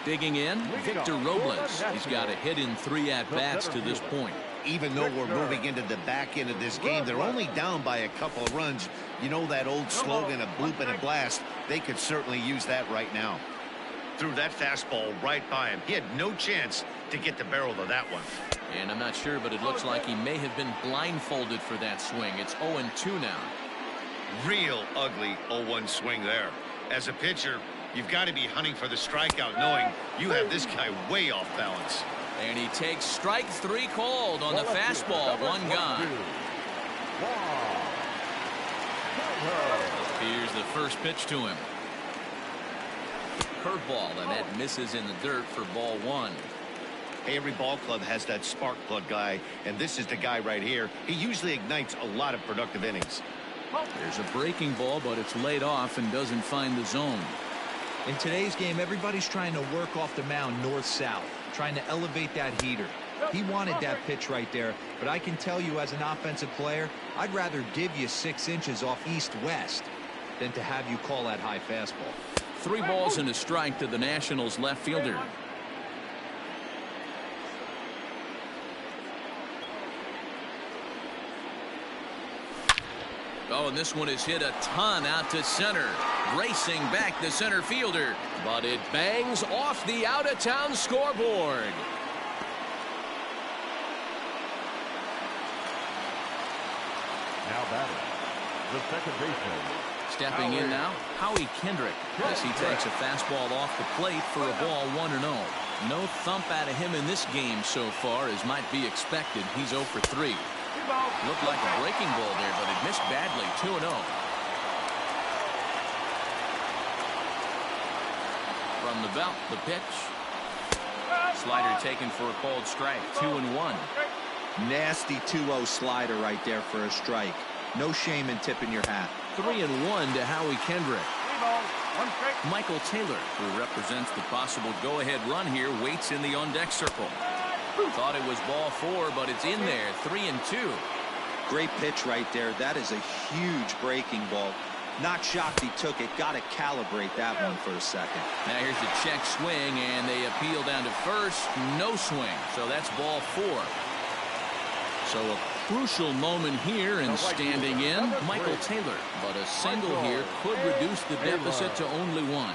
Digging in, Victor Robles. He's got a hit in 3 at-bats to this point. Even though we're moving into the back end of this game, they're only down by a couple of runs. You know that old slogan, a bloop and a blast? They could certainly use that right now. Threw that fastball right by him. He had no chance to get the barrel of that one. And I'm not sure, but it looks like he may have been blindfolded for that swing. It's 0-2 now. Real ugly 0-1 swing there. As a pitcher, you've got to be hunting for the strikeout, knowing you have this guy way off balance. And he takes strike 3 called on the fastball. 1 gone. Here's the first pitch to him. Curveball, and that misses in the dirt for ball 1. Hey, every ball club has that spark plug guy, and this is the guy right here. He usually ignites a lot of productive innings. There's a breaking ball, but it's laid off and doesn't find the zone. In today's game, everybody's trying to work off the mound north-south, trying to elevate that heater. He wanted that pitch right there, but I can tell you as an offensive player, I'd rather give you 6 inches off east-west than to have you call that high fastball. 3 balls and a strike to the Nationals left fielder. Oh, and this one is hit a ton out to center. Racing back the center fielder, but it bangs off the out-of-town scoreboard. Now batting, the second baseman. Stepping in now, Howie Kendrick, as he takes a fastball off the plate for a ball 1-0. No thump out of him in this game so far, as might be expected. He's 0 for 3. Looked like a breaking ball there, but it missed badly. 2-0. From the belt, the pitch. Slider taken for a called strike. 2-1. Nasty 2-0 slider right there for a strike. No shame in tipping your hat. 3-1 to Howie Kendrick. Michael Taylor, who represents the possible go-ahead run here, waits in the on-deck circle. Thought it was ball 4, but it's in there. 3-2. Great pitch right there. That is a huge breaking ball. Not shocked he took it. Got to calibrate that one for a second. Now here's the check swing, and they appeal down to first. No swing. So that's ball 4. So a crucial moment here, and standing in, Michael Taylor. But a single here could reduce the deficit to only 1.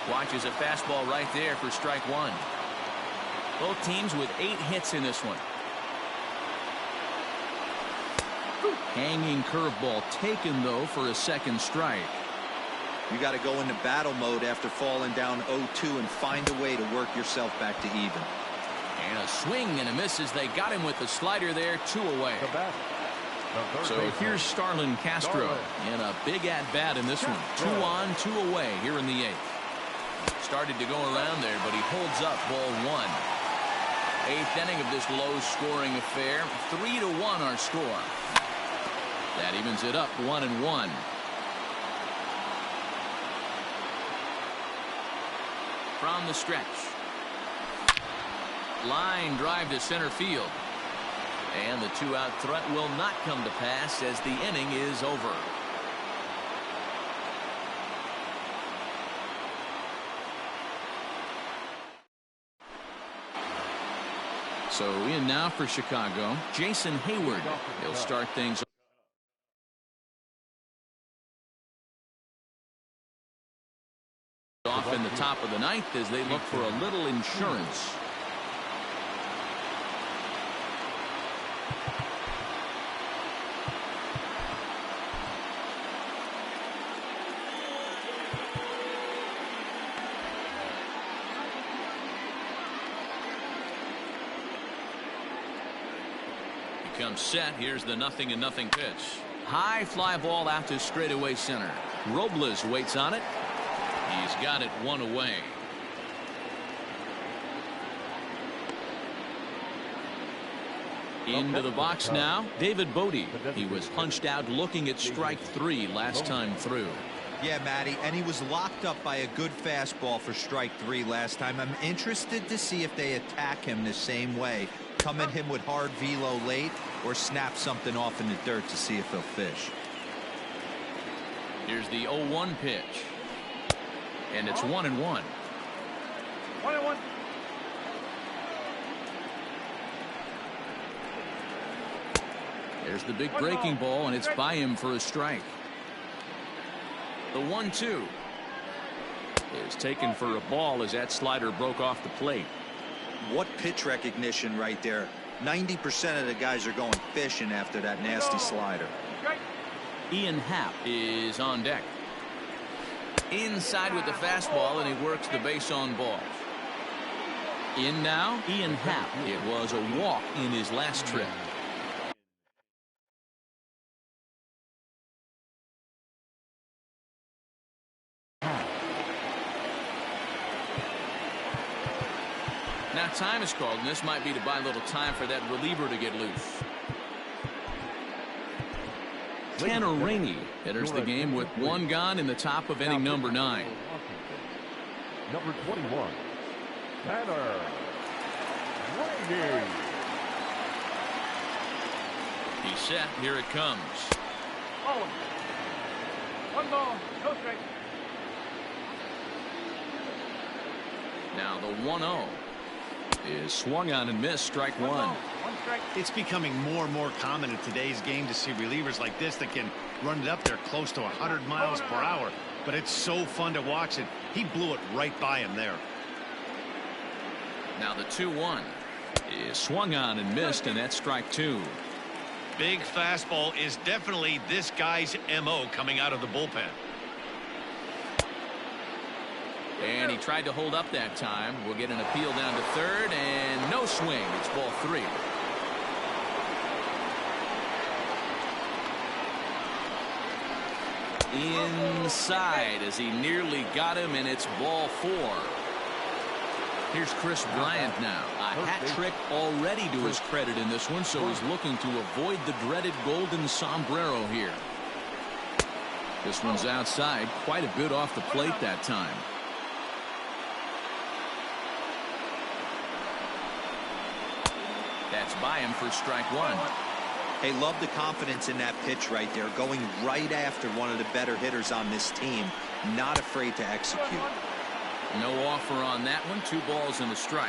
Watches a fastball right there for strike 1. Both teams with 8 hits in this one. Hanging curveball taken, though, for a second strike. You got to go into battle mode after falling down 0-2 and find a way to work yourself back to even. And a swing and a miss as they got him with the slider there. 2 away. So here's Starlin Castro in a big at-bat in this one. 2 on, 2 away here in the 8th. Started to go around there, but he holds up ball 1. 8th inning of this low-scoring affair. 3-1 our score. That evens it up 1-1. From the stretch. Line drive to center field. And the 2-out threat will not come to pass as the inning is over. So in now for Chicago, Jason Hayward. He'll start things off in the top of the 9th as they look for a little insurance. Comes set. Here's the 0-0 pitch. High fly ball out to straightaway center. Robles waits on it. He's got it 1 away. Into the box now, David Bodie. He was punched out looking at strike 3 last time through. Yeah, Matty, and he was locked up by a good fastball for strike 3 last time. I'm interested to see if they attack him the same way. Come at him with hard velo late or snap something off in the dirt to see if he'll fish. Here's the 0-1 pitch. And it's 1-1. 1-1. There's the big breaking ball, and it's by him for a strike. The 1-2 is taken for a ball as that slider broke off the plate. What pitch recognition right there. 90% of the guys are going fishing after that nasty slider. Ian Happ is on deck. Inside with the fastball, and he works the base on ball. In now, Ian Happ. It was a walk in his last trip. Now time is called, and this might be to buy a little time for that reliever to get loose. Tanner Rainey enters the game with one gone in the top of inning number 9. Number 21, Tanner Rainey. He's set. Here it comes. Oh. 1 ball, no strike. Now the 1-0 is swung on and missed. Strike 1. It's becoming more and more common in today's game to see relievers like this that can run it up there close to 100 miles per hour. But it's so fun to watch it. He blew it right by him there. Now the 2-1 is swung on and missed, and that's strike 2. Big fastball is definitely this guy's MO coming out of the bullpen. And he tried to hold up that time. We'll get an appeal down to third, and no swing. It's ball 3. Inside as he nearly got him, and it's ball 4. Here's Chris Bryant now. A hat trick already to his credit in this one, so he's looking to avoid the dreaded golden sombrero here. This one's outside, quite a bit off the plate that time. That's by him for strike 1. Hey, love the confidence in that pitch right there, going right after one of the better hitters on this team, not afraid to execute. No offer on that one. 2 balls and a strike.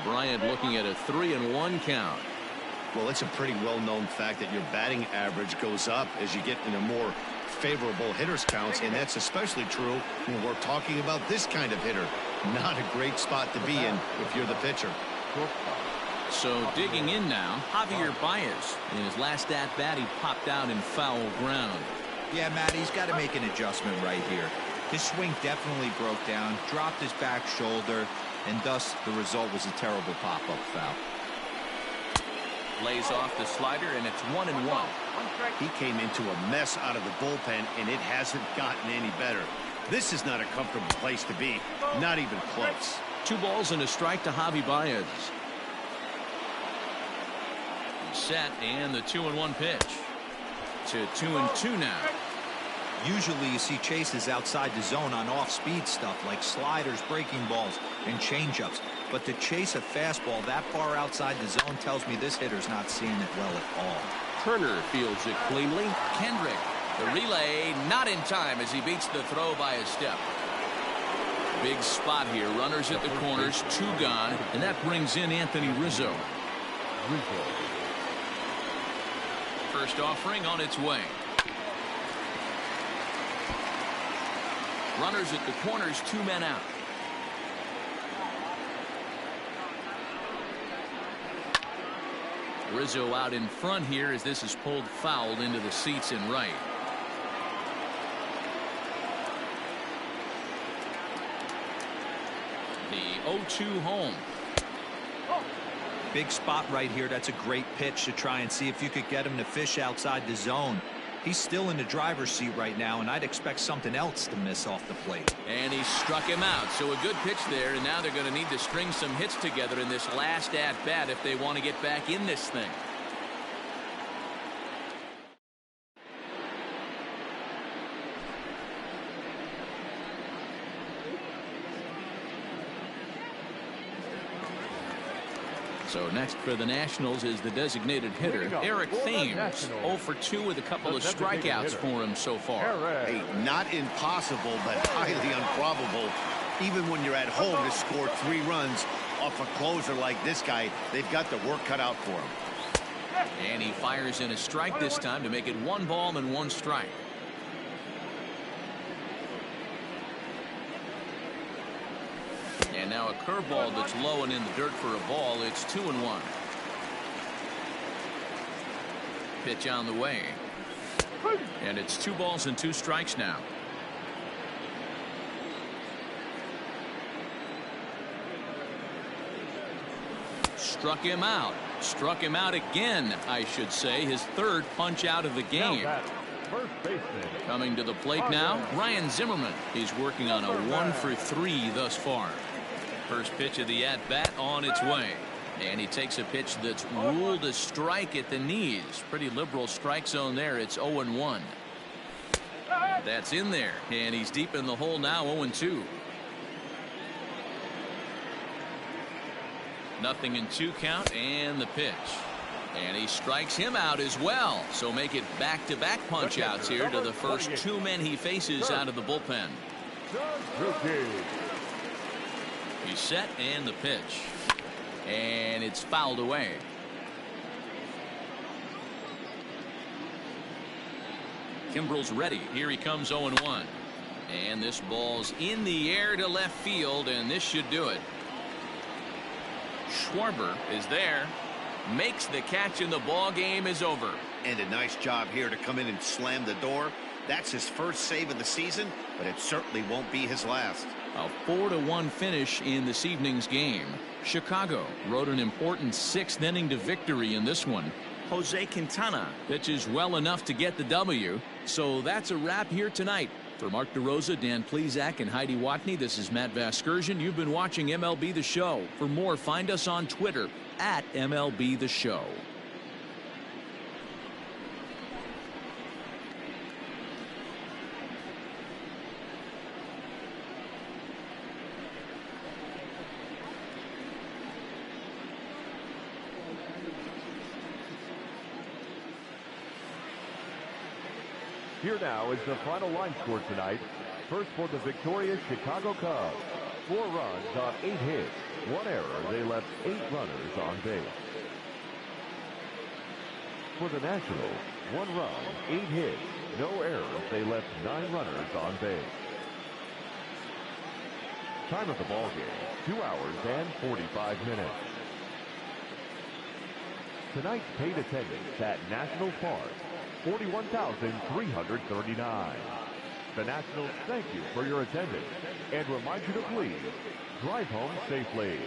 Bryant looking at a 3-1 count. Well, it's a pretty well-known fact that your batting average goes up as you get into more favorable hitters counts, and that's especially true when we're talking about this kind of hitter. Not a great spot to be in if you're the pitcher. So digging in now, Javier Baez. In his last at-bat, he popped out in foul ground. Yeah, Matt, he's got to make an adjustment right here. His swing definitely broke down, dropped his back shoulder, and thus the result was a terrible pop-up foul. Lays off the slider, and it's 1-1. He came into a mess out of the bullpen, and it hasn't gotten any better. This is not a comfortable place to be. Not even close. 2 balls and a strike to Javi Baez. He's set, and the 2-1 pitch. To 2-2 now. Usually you see chases outside the zone on off-speed stuff like sliders, breaking balls, and changeups. But to chase a fastball that far outside the zone tells me this hitter's not seeing it well at all. Turner fields it cleanly. Kendrick, the relay, not in time as he beats the throw by a step. Big spot here. Runners at the corners, 2 gone, and that brings in Anthony Rizzo. First offering on its way. Runners at the corners, 2 men out. Rizzo out in front here as this is pulled fouled into the seats in right. The 0-2 home. Big spot right here. That's a great pitch to try and see if you could get him to fish outside the zone. He's still in the driver's seat right now, and I'd expect something else to miss off the plate. And he struck him out. So a good pitch there, and now they're going to need to string some hits together in this last at-bat if they want to get back in this thing. So next for the Nationals is the designated hitter, Eric Thames. 0 for 2 with a couple of strikeouts for him so far. Hey, not impossible, but highly improbable. Even when you're at home to score 3 runs off a closer like this guy, they've got the work cut out for him. And he fires in a strike this time to make it 1 ball and 1 strike. And now a curveball that's low and in the dirt for a ball. It's 2-1. Pitch on the way. And it's 2 balls and 2 strikes now. Struck him out. Struck him out again, I should say. His 3rd punch out of the game. Coming to the plate now, Ryan Zimmerman. He's working on a 1 for 3 thus far. First pitch of the at-bat on its way. And he takes a pitch that's ruled a strike at the knees. Pretty liberal strike zone there. It's 0-1. That's in there. And he's deep in the hole now, 0-2. 0-2 count and the pitch. And he strikes him out as well. So make it back-to-back punch-outs here to the first 2 men he faces out of the bullpen. He's set and the pitch. And it's fouled away. Kimbrel's ready. Here he comes 0-1. And this ball's in the air to left field, and this should do it. Schwarber is there. Makes the catch, and the ball game is over. And a nice job here to come in and slam the door. That's his first save of the season, but it certainly won't be his last. A 4-1 finish in this evening's game. Chicago rode an important 6th inning to victory in this one. Jose Quintana pitches well enough to get the W. So that's a wrap here tonight. For Mark DeRosa, Dan Plesac, and Heidi Watney, this is Matt Vasgersian. You've been watching MLB The Show. For more, find us on Twitter at MLB The Show. Here now is the final line score tonight. First for the victorious Chicago Cubs. 4 runs on 8 hits. 1 error. They left 8 runners on base. For the Nationals, 1 run, 8 hits. No errors. They left 9 runners on base. Time of the ball game, 2 hours and 45 minutes. Tonight's paid attendance at National Park, 41,339. The Nationals thank you for your attendance and remind you to please drive home safely.